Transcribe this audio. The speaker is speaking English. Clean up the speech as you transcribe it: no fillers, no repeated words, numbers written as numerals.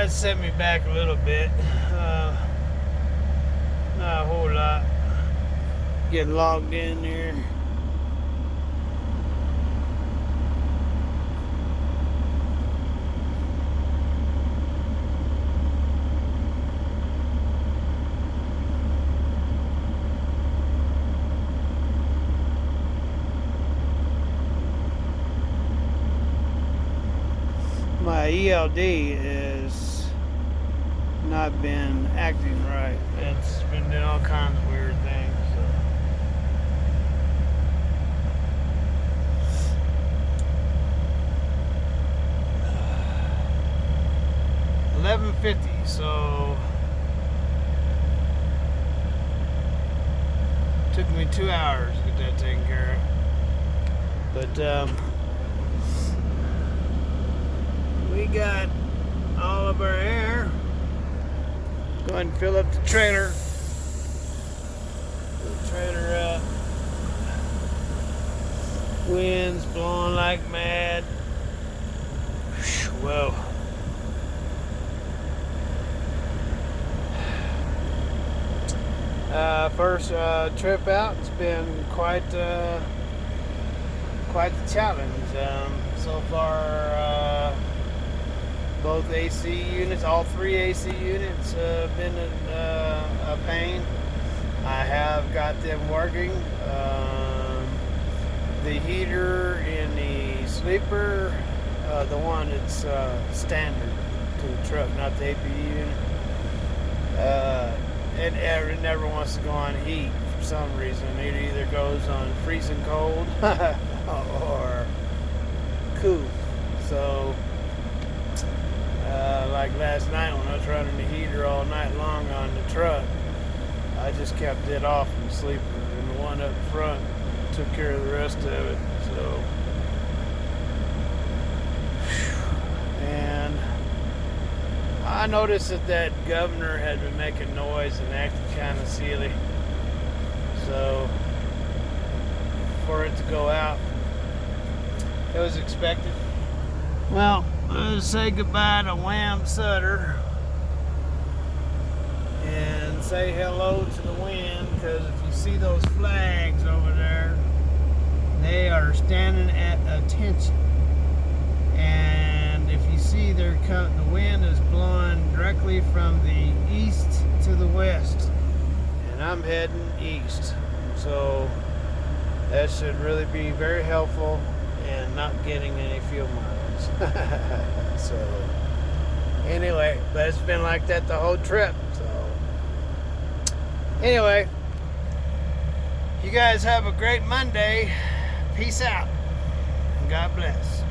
It set me back a little bit. Not a whole lot. Getting logged in there. My ELD has not been acting right. It's been doing all kinds of weird things. So. 11:50. So took me 2 hours to get that taken care of. But we got all of our air. Go ahead and fill up the trailer. Fill the trailer up. Wind's blowing like mad. Whoa. First trip out. It's been quite the challenge. So far, both AC units, all 3 AC units, have been a pain. I have got them working. The heater in the sleeper, the one that's standard to the truck, not the APU unit, it never wants to go on heat for some reason. It either goes on freezing cold or cool. So like last night when I was running the heater all night long on the truck, I just kept it off in the sleeper, and the one up front took care of the rest of it. So, and I noticed that governor had been making noise and acting kind of silly. So for it to go out, it was expected. Well, let's say goodbye to Wham Sutter and say hello to the wind, because if you see those flags over there, they are standing at attention. And if you see the wind is blowing directly from the east to the west, and I'm heading east, so that should really be very helpful in not getting any fuel miles. So anyway, but it's been like that the whole trip. So anyway, you guys have a great Monday. Peace out, and God bless.